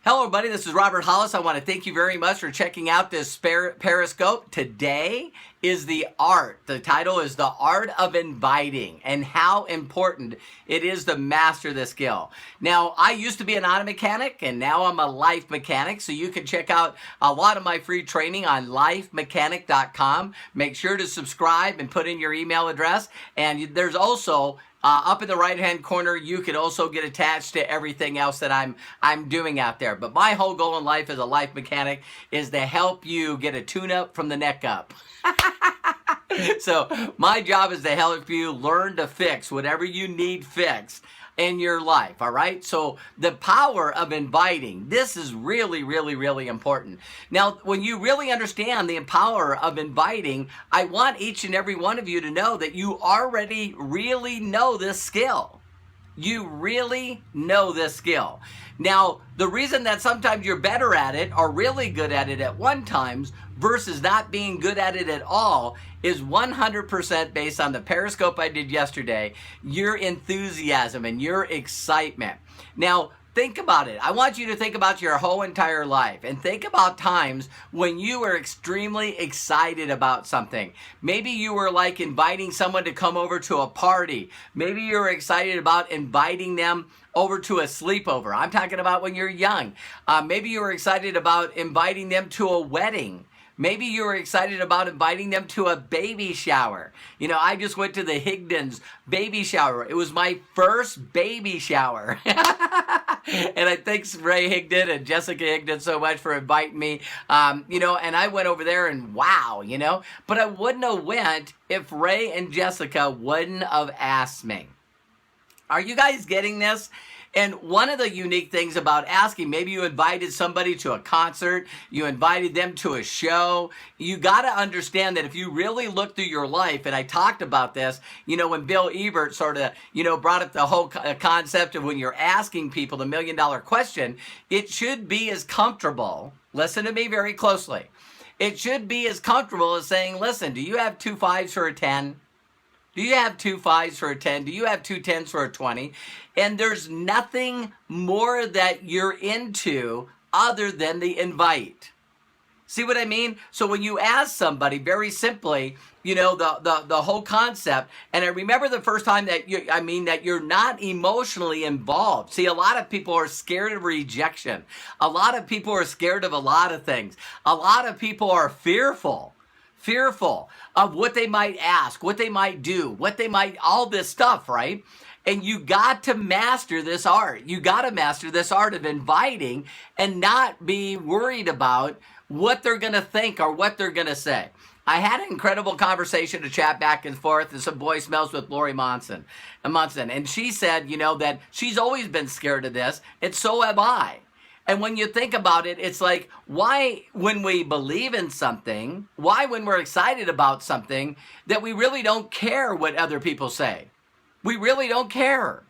Hello, everybody. This is Robert Hollis. I want to thank you very much for checking out this Periscope. Today is the art. The title is The Art of Inviting and how important it is to master the skill. Now, I used to be an auto mechanic and now I'm a life mechanic. So you can check out a lot of my free training on lifemechanic.com. Make sure to subscribe and put in your email address. And there's also up in the right-hand corner, you can also get attached to everything else that I'm doing out there. But my whole goal in life as a life mechanic is to help you get a tune-up from the neck up. So my job is to help you learn to fix whatever you need fixed in your life, all right? So the power of inviting, this is really, really, really important. Now, when you really understand the power of inviting, I want each and every one of you to know that you already really know this skill. You really know this skill. Now, the reason that sometimes you're better at it or really good at it at one times versus not being good at it at all is 100% based on the Periscope I did yesterday, your enthusiasm and your excitement. Now, think about it. I want you to think about your whole entire life and think about times when you were extremely excited about something. Maybe you were like inviting someone to come over to a party. Maybe you were excited about inviting them over to a sleepover. I'm talking about when you're young. Maybe you were excited about inviting them to a wedding. Maybe you were excited about inviting them to a baby shower. You know, I just went to the Higdon's baby shower. It was my first baby shower. And I thank Ray Higdon and Jessica Higdon so much for inviting me. And I went over there and wow, but I wouldn't have went if Ray and Jessica wouldn't have asked me. Are you guys getting this? And one of the unique things about asking, maybe you invited somebody to a concert, you invited them to a show, you got to understand that if you really look through your life, and I talked about this, when Bill Ebert sort of, brought up the whole concept of when you're asking people the $1 million question, it should be as comfortable, listen to me very closely, it should be as comfortable as saying, listen, do you have 2 5s for a 10? Do you have 2 5s for a 10? Do you have 2 10s for a 20? And there's nothing more that you're into other than the invite. See what I mean? So when you ask somebody, very simply, the whole concept, and I remember the first time that you're not emotionally involved. See, a lot of people are scared of rejection. A lot of people are scared of a lot of things. A lot of people are fearful of what they might ask, what they might do, all this stuff, right? And you got to master this art. You got to master this art of inviting and not be worried about what they're going to think or what they're going to say. I had an incredible conversation to chat back and forth and some voicemails with Lori Monson. And she said, that she's always been scared of this, and so have I. And when you think about it, it's like, why when we believe in something, why when we're excited about something, that we really don't care what other people say? We really don't care.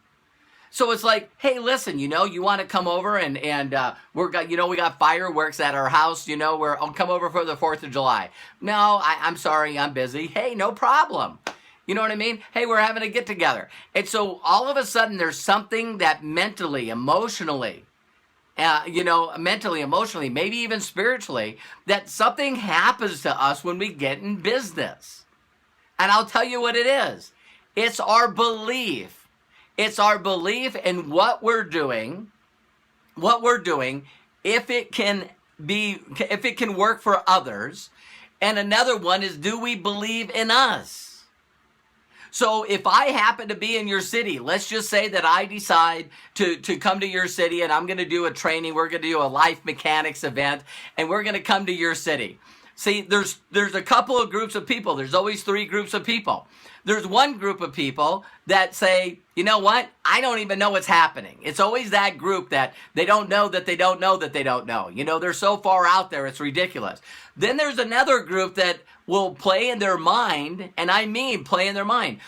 So it's like, hey, listen, you want to come over and we got fireworks at our house, I'll come over for the 4th of July. No, I'm sorry, I'm busy. Hey, no problem. You know what I mean? Hey, we're having a get together. And so all of a sudden there's something that mentally, emotionally, maybe even spiritually, that something happens to us when we get in business. And I'll tell you what it is. It's our belief. It's our belief in what we're doing, if it can work for others. And another one is, do we believe in us? So if I happen to be in your city, let's just say that I decide to come to your city and I'm going to do a training. We're going to do a life mechanics event and we're going to come to your city. See, there's a couple of groups of people. There's always 3 groups of people. There's one group of people that say, you know what? I don't even know what's happening. It's always that group that they don't know that they don't know that they don't know. They're so far out there, it's ridiculous. Then there's another group that will play in their mind, and I mean play in their mind.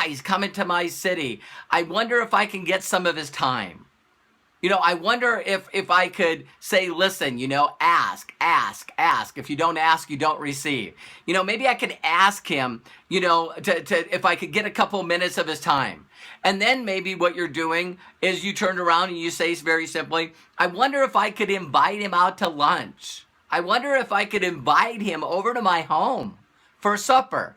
He's coming to my city. I wonder if I can get some of his time. I wonder if I could say, listen, ask. If you don't ask, you don't receive. Maybe I could ask him, to if I could get a couple minutes of his time. And then maybe what you're doing is you turn around and you say very simply, I wonder if I could invite him out to lunch. I wonder if I could invite him over to my home for supper.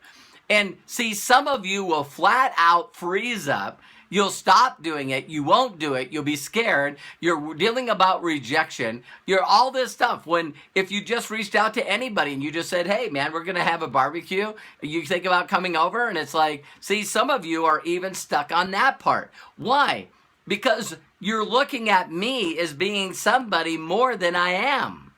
And see, some of you will flat out freeze up. You'll stop doing it. You won't do it. You'll be scared. You're dealing about rejection. You're all this stuff. When if you just reached out to anybody and you just said, hey, man, we're going to have a barbecue. You think about coming over? And it's like, see, some of you are even stuck on that part. Why? Because you're looking at me as being somebody more than I am.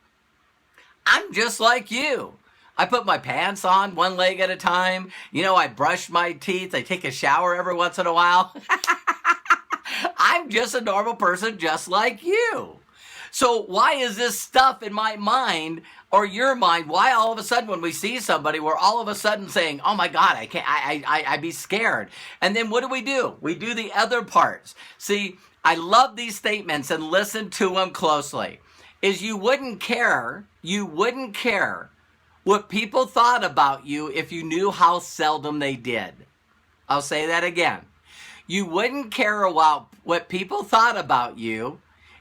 I'm just like you. I put my pants on one leg at a time. I brush my teeth. I take a shower every once in a while. I'm just a normal person just like you. So why is this stuff in my mind or your mind? Why all of a sudden when we see somebody, we're all of a sudden saying, oh my God, I can't, I'd be scared. And then what do? We do the other parts. See, I love these statements and listen to them closely. Is you wouldn't care what people thought about you if you knew how seldom they did. I'll say that again. You wouldn't care about what people thought about you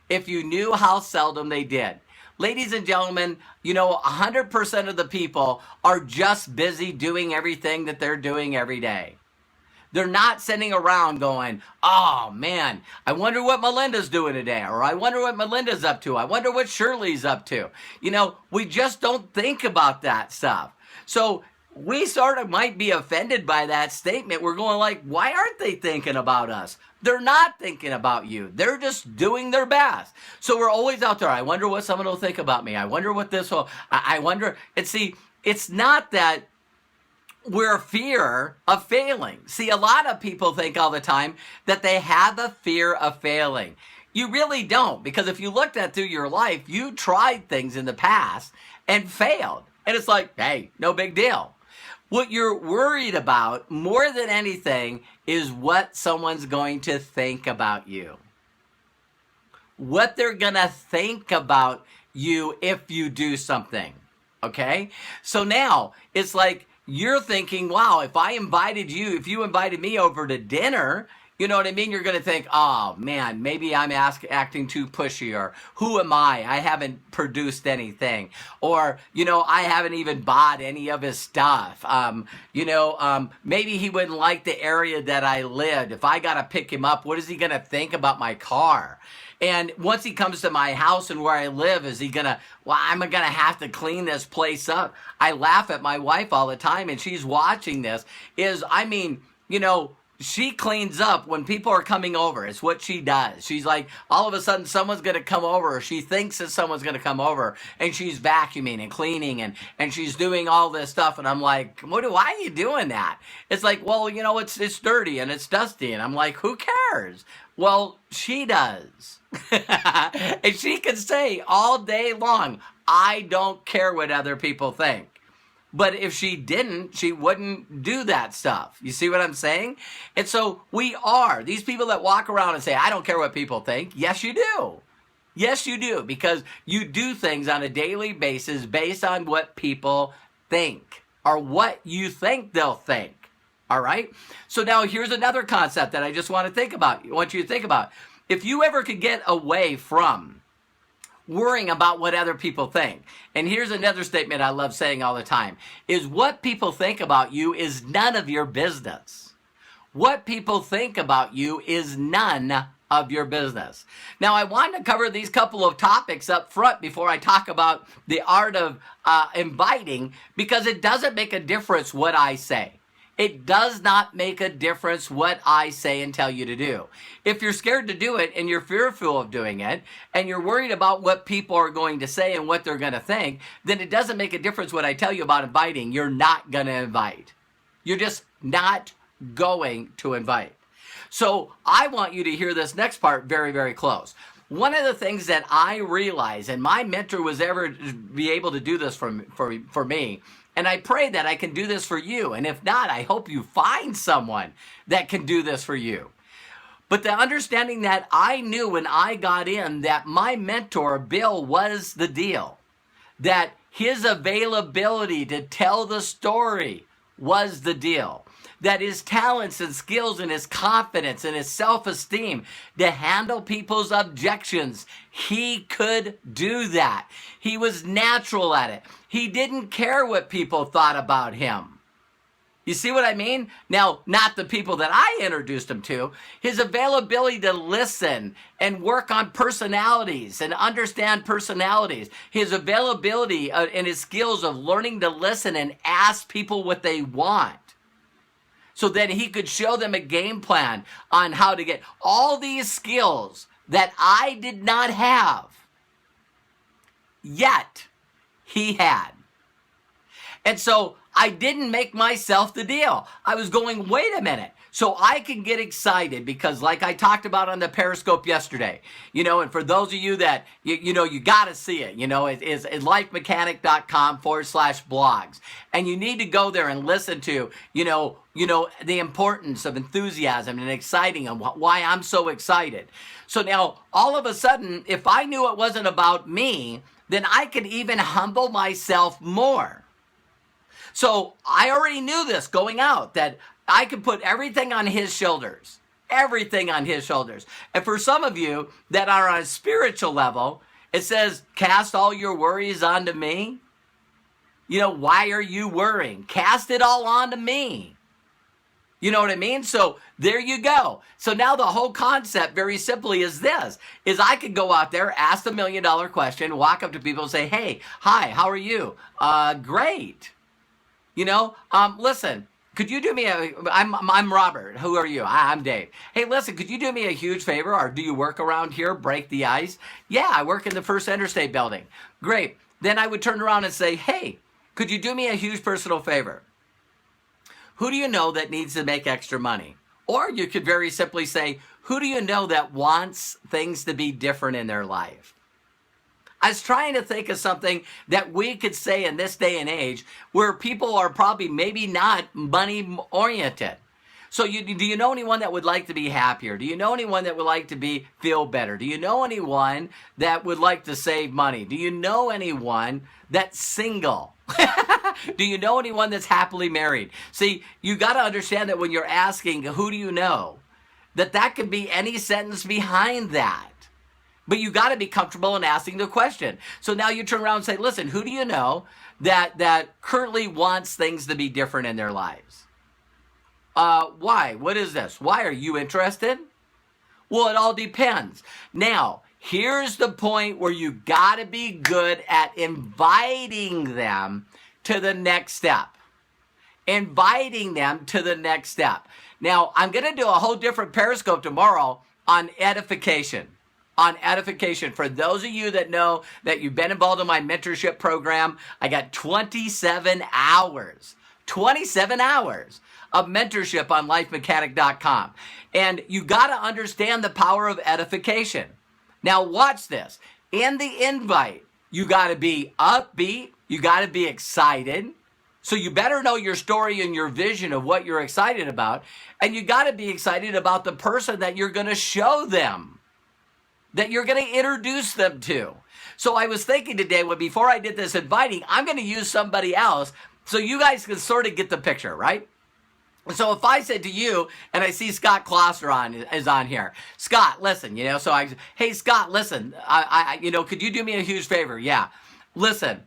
if you knew how seldom they did. Ladies and gentlemen, 100% of the people are just busy doing everything that they're doing every day. They're not sitting around going, oh man, I wonder what Melinda's doing today. Or I wonder what Melinda's up to. I wonder what Shirley's up to. We just don't think about that stuff. So we sort of might be offended by that statement. We're going like, why aren't they thinking about us? They're not thinking about you. They're just doing their best. So we're always out there. I wonder what someone will think about me. I wonder what this will, I wonder. And see, it's not that we're fear of failing. See, a lot of people think all the time that they have a fear of failing. You really don't, because if you looked at through your life, you tried things in the past and failed. And it's like, hey, no big deal. What you're worried about more than anything is what someone's going to think about you. What they're going to think about you if you do something. Okay? So now it's like, you're thinking, wow, if you invited me over to dinner, you know what I mean? You're going to think, oh man, maybe I'm acting too pushy, or who am I? I haven't produced anything, or, I haven't even bought any of his stuff. Maybe he wouldn't like the area that I lived. If I got to pick him up, what is he going to think about my car? And once he comes to my house and where I live, I'm going to have to clean this place up. I laugh at my wife all the time, and she's watching this. She cleans up when people are coming over. It's what she does. She's like, all of a sudden someone's going to come over, or she thinks that someone's going to come over, and she's vacuuming and cleaning, and she's doing all this stuff. And I'm like, why are you doing that? It's like, well, it's dirty and it's dusty. And I'm like, who cares? Well, she does. And she can say all day long, I don't care what other people think. But if she didn't, she wouldn't do that stuff. You see what I'm saying? And so these people that walk around and say, I don't care what people think. Yes, you do. Yes, you do. Because you do things on a daily basis based on what people think, or what you think they'll think. All right? So now here's another concept that I just want you to think about. If you ever could get away from worrying about what other people think, and here's another statement I love saying all the time, is what people think about you is none of your business. What people think about you is none of your business. Now, I wanted to cover these couple of topics up front before I talk about the art of inviting, because it doesn't make a difference what I say. It does not make a difference what I say and tell you to do. If you're scared to do it and you're fearful of doing it and you're worried about what people are going to say and what they're going to think, then it doesn't make a difference what I tell you about inviting. You're not going to invite. You're just not going to invite. So I want you to hear this next part very, very close. One of the things that I realized, and my mentor was ever be able to do this for me, and I pray that I can do this for you. And if not, I hope you find someone that can do this for you. But the understanding that I knew when I got in that my mentor, Bill, was the deal. That his availability to tell the story was the deal. That his talents and skills and his confidence and his self-esteem to handle people's objections, he could do that. He was natural at it. He didn't care what people thought about him. You see what I mean? Now, not the people that I introduced him to. His availability to listen and work on personalities and understand personalities. His availability and his skills of learning to listen and ask people what they want, so that he could show them a game plan on how to get all these skills that I did not have, yet he had. And so I didn't make myself the deal. I was going, wait a minute. So I can get excited because, like I talked about on the Periscope yesterday, and for those of you that, you got to see it, it is lifemechanic.com/blogs. And you need to go there and listen to, the importance of enthusiasm and exciting and why I'm so excited. So now, all of a sudden, if I knew it wasn't about me, then I could even humble myself more. So I already knew this going out, that I could put everything on his shoulders. Everything on his shoulders. And for some of you that are on a spiritual level, it says, cast all your worries onto me. Why are you worrying? Cast it all onto me. You know what I mean? So there you go. So now the whole concept very simply is this, is I could go out there, ask the $1 million question, walk up to people and say, hey, hi, how are you? Great. Listen, could you do me I'm Robert. Who are you? I'm Dave. Hey, listen, could you do me a huge favor? Or do you work around here, break the ice? Yeah, I work in the First Interstate building. Great. Then I would turn around and say, hey, could you do me a huge personal favor? Who do you know that needs to make extra money? Or you could very simply say, who do you know that wants things to be different in their life? I was trying to think of something that we could say in this day and age where people are probably maybe not money oriented. So do you know anyone that would like to be happier? Do you know anyone that would like to feel better? Do you know anyone that would like to save money? Do you know anyone that's single? Do you know anyone that's happily married? See, you got to understand that when you're asking, who do you know? That could be any sentence behind that. But you got to be comfortable in asking the question. So now you turn around and say, listen, who do you know that currently wants things to be different in their lives? Why? What is this? Why are you interested? Well, it all depends. Now, here's the point where you got to be good at inviting them to the next step. Inviting them to the next step. Now, I'm going to do a whole different Periscope tomorrow on edification. On edification. For those of you that know that you've been involved in my mentorship program, I got 27 hours of mentorship on lifemechanic.com. And you got to understand the power of edification. Now watch this. In the invite, you got to be upbeat. You got to be excited. So you better know your story and your vision of what you're excited about. And you got to be excited about the person that you're going to show them, that you're going to introduce them to. So I was thinking today, before I did this inviting, I'm going to use somebody else so you guys can sort of get the picture, right? So if I said to you, and I see Scott Klosser is on here, Scott, listen, so hey, Scott, listen, could you do me a huge favor? Yeah. Listen,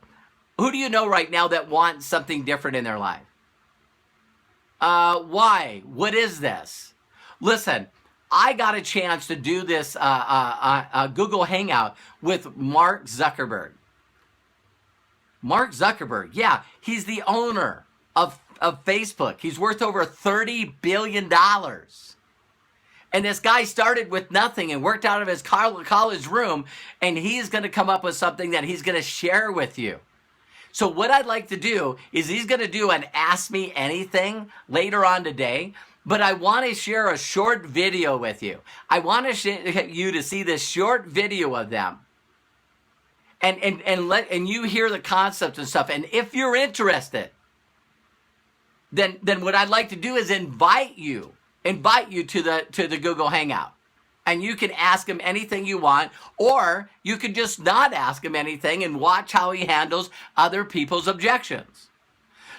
who do you know right now that wants something different in their life? Why? What is this? Listen, I got a chance to do this Google Hangout with Mark Zuckerberg. Mark Zuckerberg, yeah, he's the owner of Facebook. He's worth over $30 billion. And this guy started with nothing and worked out of his college room, and he's going to come up with something that he's going to share with you. So what I'd like to do is he's going to do an Ask Me Anything later on today. But I want to share a short video with you. I want you to see this short video of them. And you hear the concepts and stuff. And if you're interested, then what I'd like to do is invite you invite you to the Google Hangout. And you can ask him anything you want, or you can just not ask him anything and watch how he handles other people's objections.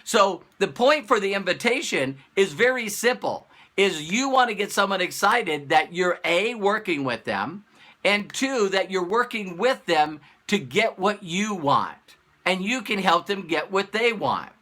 So the point for the invitation is very simple, is you want to get someone excited that you're A, working with them, and 2, that you're working with them to get what you want, and you can help them get what they want.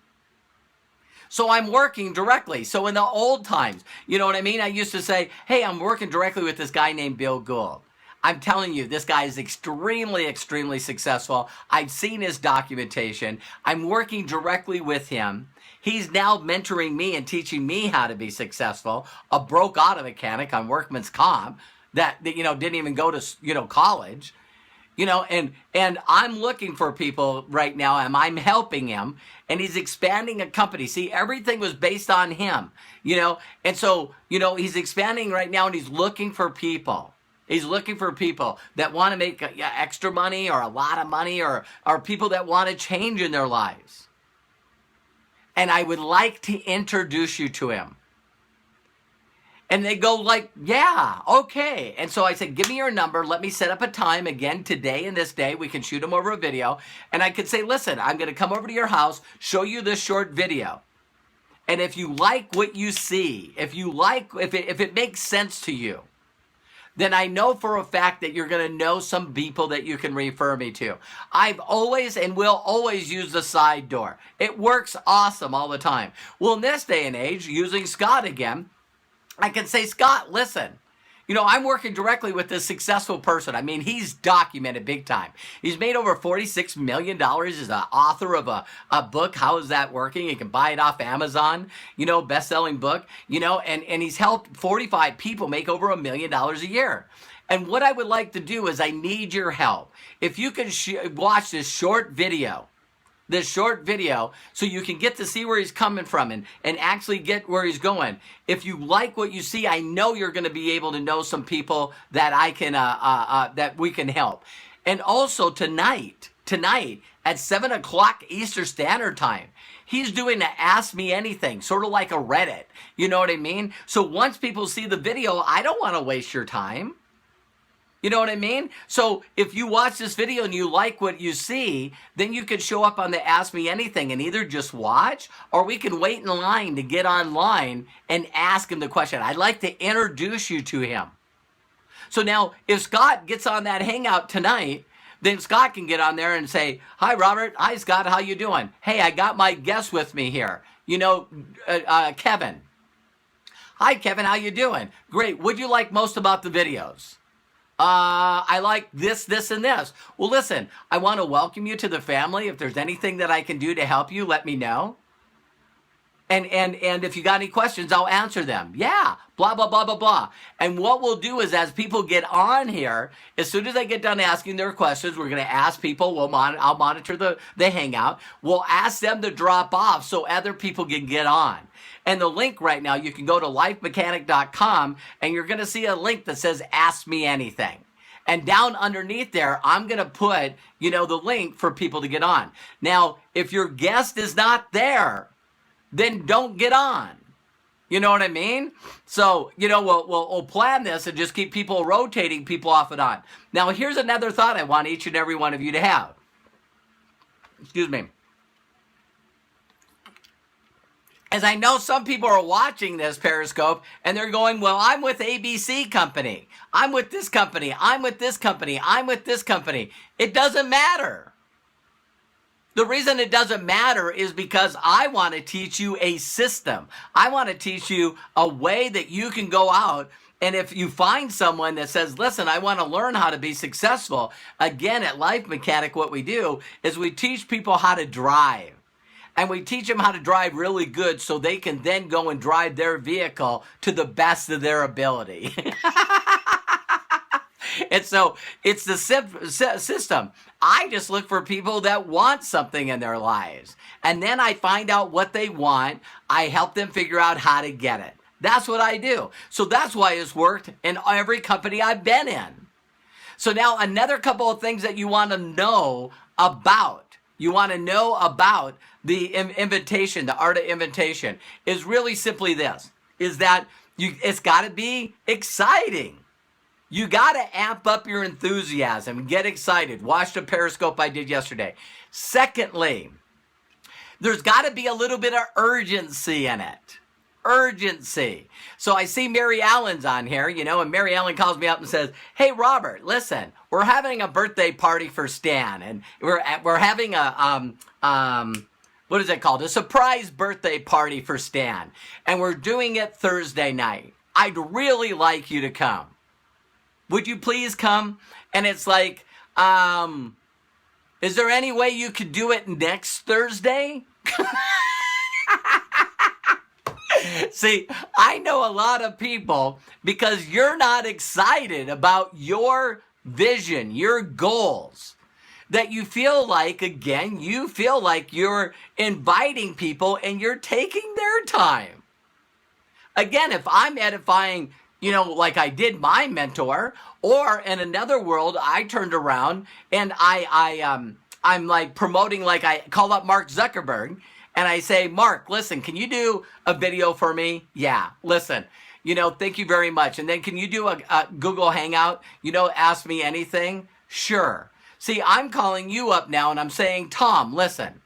So I'm working directly. So in the old times, you know what I mean? I used to say, hey, I'm working directly with this guy named Bill Gould. I'm telling you, this guy is extremely, extremely successful. I've seen his documentation. I'm working directly with him. He's now mentoring me and teaching me how to be successful. A broke auto mechanic on workman's comp that didn't even go to, college. And I'm looking for people right now, and I'm helping him, and he's expanding a company. See, everything was based on him, and so, he's expanding right now, and he's looking for people. He's looking for people that want to make extra money or a lot of money or people that want to change in their lives. And I would like to introduce you to him. And they go like, yeah, okay. And so I said, give me your number. Let me set up a time again today and this day. We can shoot them over a video. And I could say, listen, I'm going to come over to your house, show you this short video. And if you like what you see, if it makes sense to you, then I know for a fact that you're going to know some people that you can refer me to. I've always and will always use the side door. It works awesome all the time. Well, in this day and age, using Scott again, I can say, Scott, listen, I'm working directly with this successful person. I mean, he's documented big time. He's made over $46 million. He's the author of a book, How Is That Working? You can buy it off Amazon, best-selling book, and he's helped 45 people make over $1 million a year. And what I would like to do is I need your help. If you can watch this short video, so you can get to see where he's coming from and actually get where he's going. If you like what you see, I know you're going to be able to know some people that I can that we can help. And also tonight at 7 o'clock Eastern Standard Time, he's doing a Ask Me Anything, sort of like a Reddit. You know what I mean? So once people see the video, I don't want to waste your time. You know what I mean? So if you watch this video and you like what you see, then you can show up on the Ask Me Anything and either just watch, or we can wait in line to get online and ask him the question. I'd like to introduce you to him. So now if Scott gets on that hangout tonight, then Scott can get on there and say, hi, Robert. Hi, Scott. How you doing? Hey, I got my guest with me here. Kevin. Hi, Kevin. How you doing? Great. What'd you like most about the videos? I like this, and this. Well, listen, I want to welcome you to the family. If there's anything that I can do to help you, let me know. And if you got any questions, I'll answer them. Yeah, blah, blah, blah, blah, blah. And what we'll do is as people get on here, as soon as they get done asking their questions, we're going to ask people, I'll monitor the hangout. We'll ask them to drop off so other people can get on. And the link right now, you can go to lifemechanic.com and you're going to see a link that says Ask Me Anything. And down underneath there, I'm going to put, the link for people to get on. Now, if your guest is not there, then don't get on. You know what I mean? So, we'll plan this and just keep people rotating people off and on. Now, here's another thought I want each and every one of you to have. Excuse me. As I know some people are watching this Periscope and they're going, well, I'm with ABC company. I'm with this company. I'm with this company. I'm with this company. It doesn't matter. The reason it doesn't matter is because I want to teach you a system. I want to teach you a way that you can go out, and if you find someone that says, listen, I want to learn how to be successful, again, at Life Mechanic, what we do is we teach people how to drive. And we teach them how to drive really good so they can then go and drive their vehicle to the best of their ability. And so it's the system. I just look for people that want something in their lives. And then I find out what they want. I help them figure out how to get it. That's what I do. So that's why it's worked in every company I've been in. So now another couple of things that you want to know about. You want to know about the invitation, the art of invitation, is really simply this, is that It's got to be exciting. You got to amp up your enthusiasm. Get excited. Watch the Periscope I did yesterday. Secondly, there's got to be a little bit of urgency in it. Urgency. So I see Mary Allen's on here, and Mary Allen calls me up and says, "Hey, Robert, listen, we're having a birthday party for Stan, and we're having a what is it called? A surprise birthday party for Stan, and we're doing it Thursday night. I'd really like you to come. Would you please come?" And it's like, is there any way you could do it next Thursday? See, I know a lot of people, because you're not excited about your vision, your goals, that you feel like you're inviting people and you're taking their time. Again, if I'm edifying, like I did my mentor, or in another world, I turned around and I'm like promoting, like I call up Mark Zuckerberg and I say, "Mark, listen, can you do a video for me?" "Yeah, listen, thank you very much. And then can you do a Google Hangout? Ask me anything?" "Sure." See, I'm calling you up now and I'm saying, "Tom, listen,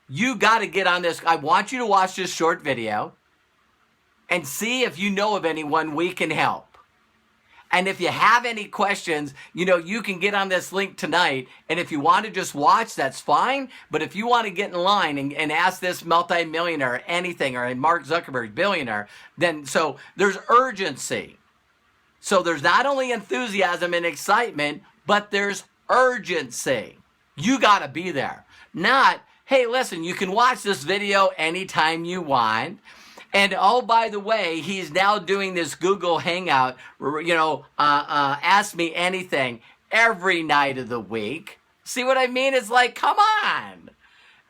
you got to get on this. I want you to watch this short video and see if you know of anyone we can help. And if you have any questions, you can get on this link tonight. And if you want to just watch, that's fine. But if you want to get in line and ask this multimillionaire anything, or a Mark Zuckerberg billionaire, then so there's urgency. So there's not only enthusiasm and excitement, but there's urgency. You got to be there. Not, "Hey, listen, you can watch this video anytime you want. And oh, by the way, he's now doing this Google Hangout, ask me anything every night of the week." See what I mean? It's like, come on.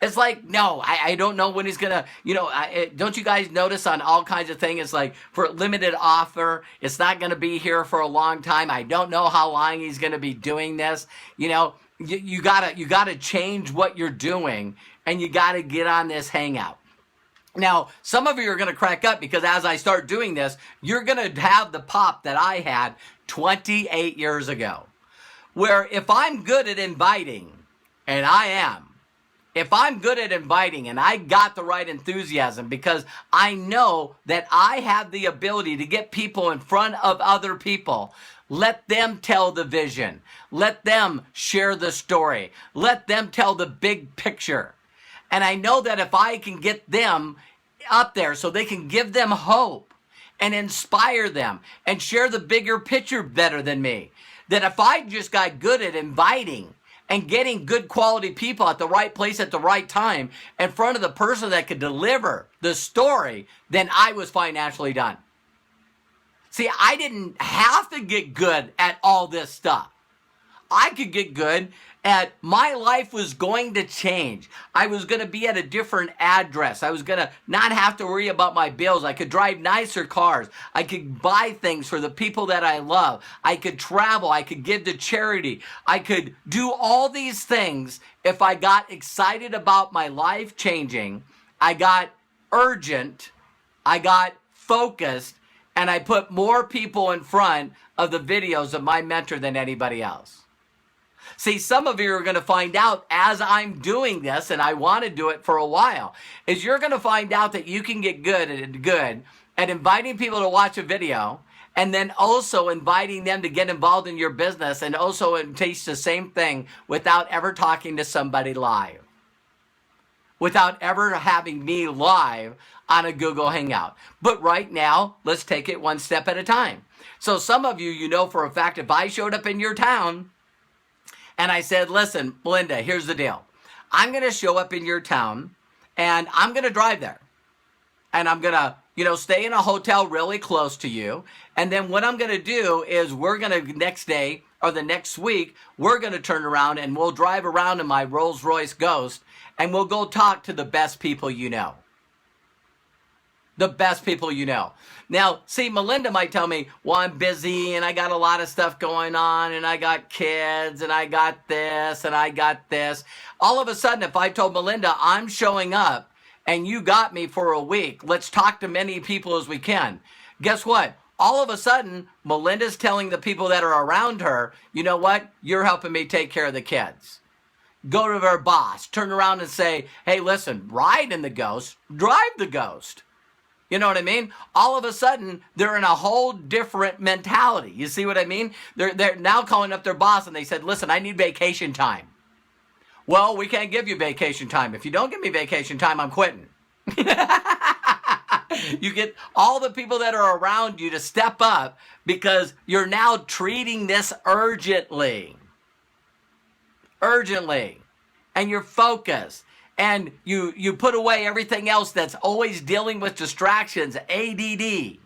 It's like, no, I don't know when he's going to, don't you guys notice on all kinds of things, it's like for limited offer, it's not going to be here for a long time. I don't know how long he's going to be doing this. You gotta change what you're doing, and you got to get on this Hangout. Now, some of you are going to crack up, because as I start doing this, you're going to have the pop that I had 28 years ago, where if I'm good at inviting, and I am, if I'm good at inviting and I got the right enthusiasm, because I know that I have the ability to get people in front of other people, let them tell the vision, let them share the story, let them tell the big picture. And I know that if I can get them up there so they can give them hope and inspire them and share the bigger picture better than me, that if I just got good at inviting and getting good quality people at the right place at the right time in front of the person that could deliver the story, then I was financially done. See, I didn't have to get good at all this stuff. I could get good at, my life was going to change. I was going to be at a different address. I was going to not have to worry about my bills. I could drive nicer cars. I could buy things for the people that I love. I could travel. I could give to charity. I could do all these things if I got excited about my life changing. I got urgent. I got focused. And I put more people in front of the videos of my mentor than anybody else. See, some of you are going to find out as I'm doing this, and I want to do it for a while, is you're going to find out that you can get good at inviting people to watch a video, and then also inviting them to get involved in your business, and also teach the same thing without ever talking to somebody live, without ever having me live on a Google Hangout. But right now, let's take it one step at a time. So some of you, for a fact, if I showed up in your town and I said, "Listen, Melinda, here's the deal. I'm going to show up in your town and I'm going to drive there. And I'm going to, stay in a hotel really close to you. And then what I'm going to do is we're going to next day or the next week, we're going to turn around and we'll drive around in my Rolls Royce Ghost and we'll go talk to the best people you know." The best people you know. Now, see, Melinda might tell me, "Well, I'm busy and I got a lot of stuff going on and I got kids and I got this and I got this." All of a sudden, if I told Melinda, "I'm showing up and you got me for a week, let's talk to many people as we can," guess what? All of a sudden, Melinda's telling the people that are around her, you know what? You're helping me take care of the kids. Go to her boss, turn around and say, hey, listen, ride in the Ghost, drive the Ghost. You know what I mean? All of a sudden, they're in a whole different mentality. You see what I mean? They're now calling up their boss and they said, listen, I need vacation time. Well, we can't give you vacation time. If you don't give me vacation time, I'm quitting. You get all the people that are around you to step up because you're now treating this urgently. Urgently. And you're focused. And you put away everything else that's always dealing with distractions, ADD.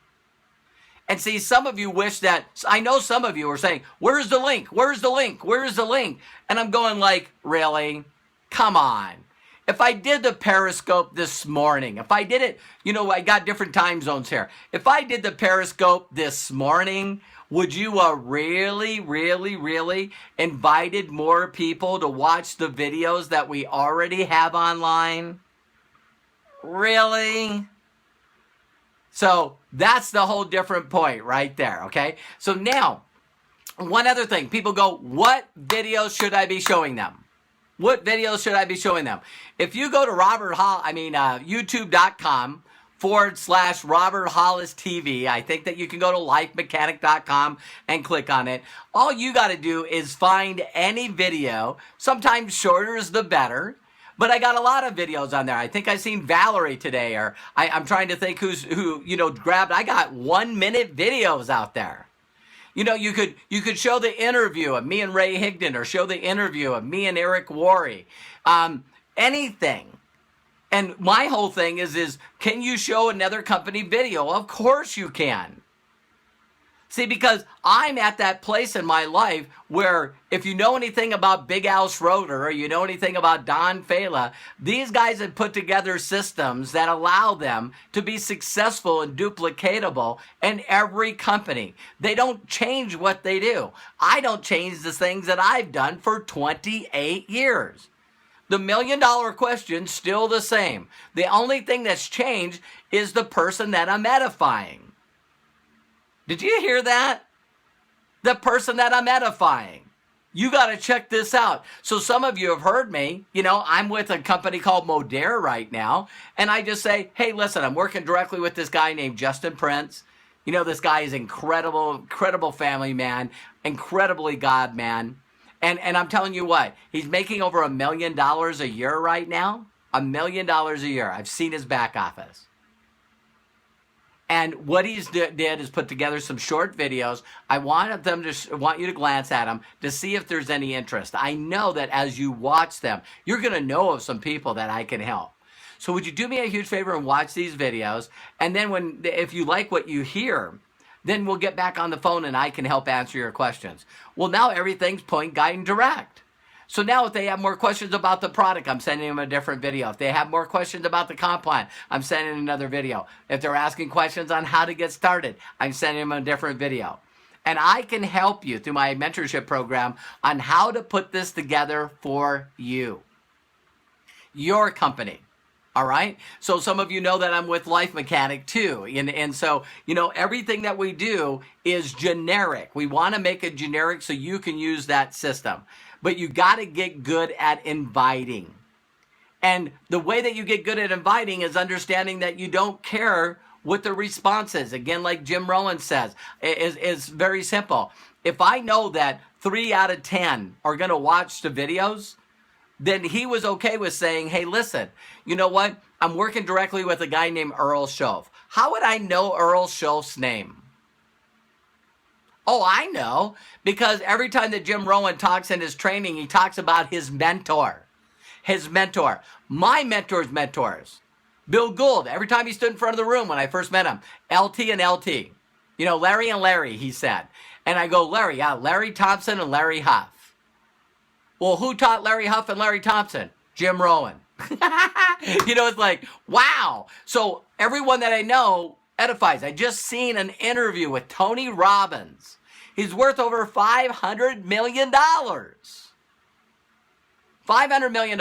And see, some of you wish that, I know some of you are saying, where's the link? Where's the link? Where's the link? And I'm going like, really? Come on. If I did the Periscope this morning, if I did it, you know, I got different time zones here. If I did the Periscope this morning, would you really invited more people to watch the videos that we already have online? Really? So that's the whole different point right there, okay? So now, one other thing. People go, what videos should I be showing them? What videos should I be showing them? If you go to youtube.com/Robert Hollis TV, I think that you can go to lifemechanic.com and click on it. All you got to do is find any video. Sometimes shorter is the better. But I got a lot of videos on there. I think I seen Valerie today, or I'm trying to think who grabbed. I got 1-minute videos out there. You know, you could show the interview of me and Ray Higdon, or show the interview of me and Eric Worre. Anything. And my whole thing is can you show another company video? Of course you can. See, because I'm at that place in my life where if you know anything about Big Al Schroeder or you know anything about Don Fela, these guys have put together systems that allow them to be successful and duplicatable in every company. They don't change what they do. I don't change the things that I've done for 28 years. The $1 million question's still the same. The only thing that's changed is the person that I'm edifying. Did you hear that? The person that I'm edifying. You got to check this out. So some of you have heard me. You know, I'm with a company called Modere right now. And I just say, hey, listen, I'm working directly with this guy named Justin Prince. You know, this guy is incredible, incredible family man, incredibly God man. And I'm telling you what, he's making over $1 million a year right now. $1 million a year. I've seen his back office. And what he's did is put together some short videos. I want you to glance at them to see if there's any interest. I know that as you watch them, you're going to know of some people that I can help. So would you do me a huge favor and watch these videos? And then if you like what you hear, then we'll get back on the phone and I can help answer your questions. Well, now everything's point, guide, and direct. So now if they have more questions about the product, I'm sending them a different video. If they have more questions about the comp plan, I'm sending another video. If they're asking questions on how to get started, I'm sending them a different video. And I can help you through my mentorship program on how to put this together for you, your company. All right. So some of you know that I'm with Life Mechanic too. And so, you know, everything that we do is generic. We want to make it generic so you can use that system. But you got to get good at inviting. And the way that you get good at inviting is understanding that you don't care what the response is. Again, like Jim Rohn says, is very simple. If I know that 3 out of 10 are going to watch the videos, then he was okay with saying, hey, listen, you know what? I'm working directly with a guy named Earl Schoaf. How would I know Earl Schoaf's name? Oh, I know, because every time that Jim Rohn talks in his training, he talks about his mentor. His mentor. My mentor's mentors. Bill Gould, every time he stood in front of the room when I first met him, LT and LT. You know, Larry and Larry, he said. And I go, Larry, yeah, Larry Thompson and Larry Huff. Well, who taught Larry Huff and Larry Thompson? Jim Rohn. You know, it's like, wow. So everyone that I know edifies. I just seen an interview with Tony Robbins. He's worth over $500 million. $500 million.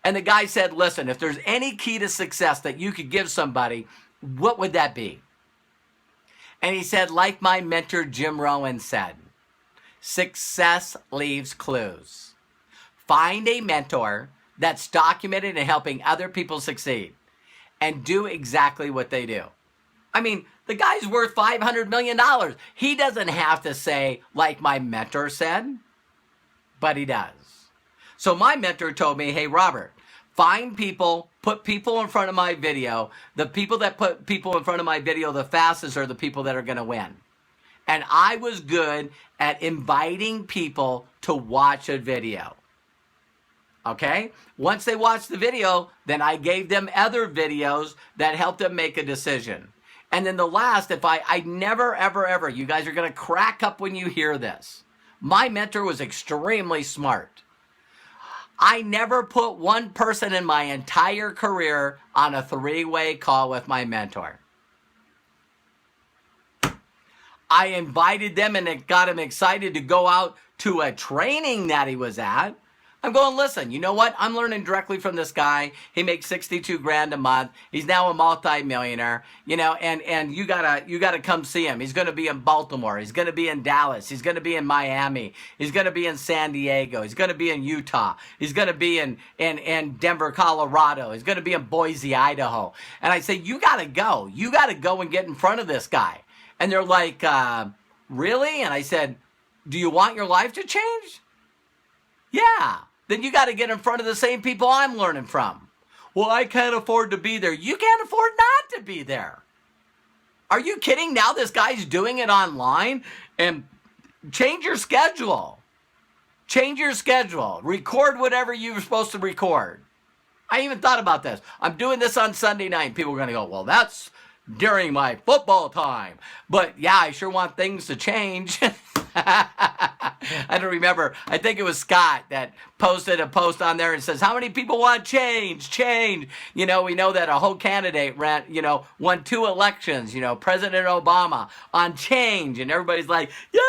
And the guy said, listen, if there's any key to success that you could give somebody, what would that be? And he said, like my mentor Jim Rohn said, success leaves clues. Find a mentor that's documented in helping other people succeed and do exactly what they do. I mean, the guy's worth $500 million. He doesn't have to say, like my mentor said, but he does. So my mentor told me, hey, Robert, find people, put people in front of my video. The people that put people in front of my video the fastest are the people that are going to win. And I was good at inviting people to watch a video. Okay? Once they watched the video, then I gave them other videos that helped them make a decision. And then the last, I never, ever, ever, you guys are going to crack up when you hear this. My mentor was extremely smart. I never put one person in my entire career on a 3-way call with my mentor. I invited them and it got him excited to go out to a training that he was at. I'm going, listen, you know what? I'm learning directly from this guy. He makes 62 grand a month. He's now a multi-millionaire, and you gotta come see him. He's going to be in Baltimore. He's going to be in Dallas. He's going to be in Miami. He's going to be in San Diego. He's going to be in Utah. He's going to be in Denver, Colorado. He's going to be in Boise, Idaho. And I say, you got to go. You got to go and get in front of this guy. And they're like, really? And I said, do you want your life to change? Yeah. Then you got to get in front of the same people I'm learning from. Well, I can't afford to be there. You can't afford not to be there. Are you kidding? Now this guy's doing it online. And change your schedule. Change your schedule. Record whatever you're supposed to record. I even thought about this. I'm doing this on Sunday night. People are going to go, well, that's during my football time. But yeah, I sure want things to change. I don't remember. I think it was Scott that posted a post on there and says, how many people want change? Change. We know that a whole candidate won 2 elections, President Obama on change. And everybody's like, yeah,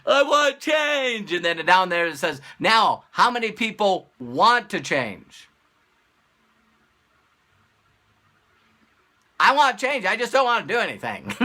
I want change. And then down there it says, now, how many people want to change? I want change. I just don't want to do anything.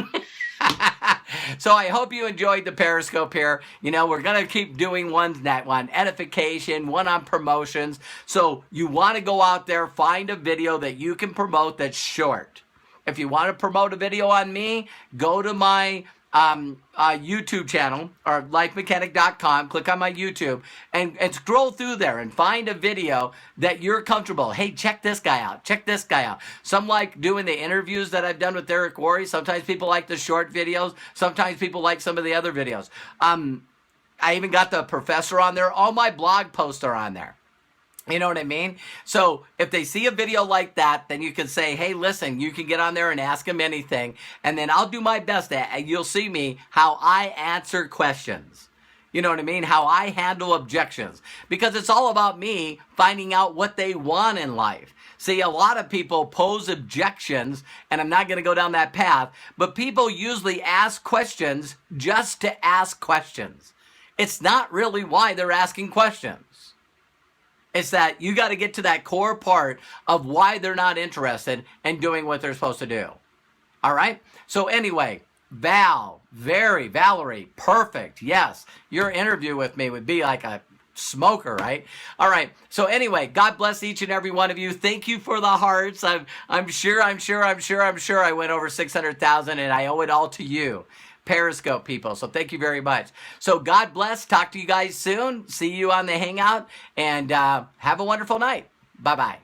So I hope you enjoyed the Periscope here. We're going to keep doing ones that one edification, one on promotions. So you want to go out there, find a video that you can promote that's short. If you want to promote a video on me, go to my YouTube channel or lifemechanic.com, click on my YouTube and scroll through there and find a video that you're comfortable. Hey, check this guy out. Check this guy out. Some like doing the interviews that I've done with Eric Worre. Sometimes people like the short videos. Sometimes people like some of the other videos. I even got the professor on there. All my blog posts are on there. You know what I mean? So if they see a video like that, then you can say, hey, listen, you can get on there and ask them anything. And then I'll do my best and you'll see me how I answer questions. You know what I mean? How I handle objections. Because it's all about me finding out what they want in life. See, a lot of people pose objections, and I'm not going to go down that path, but people usually ask questions just to ask questions. It's not really why they're asking questions. It's that you got to get to that core part of why they're not interested in doing what they're supposed to do. All right? So anyway, Valerie, perfect. Yes, your interview with me would be like a smoker, right? All right. So anyway, God bless each and every one of you. Thank you for the hearts. I'm sure I went over 600,000 and I owe it all to you. Periscope people. So thank you very much. So God bless. Talk to you guys soon. See you on the Hangout and have a wonderful night. Bye-bye.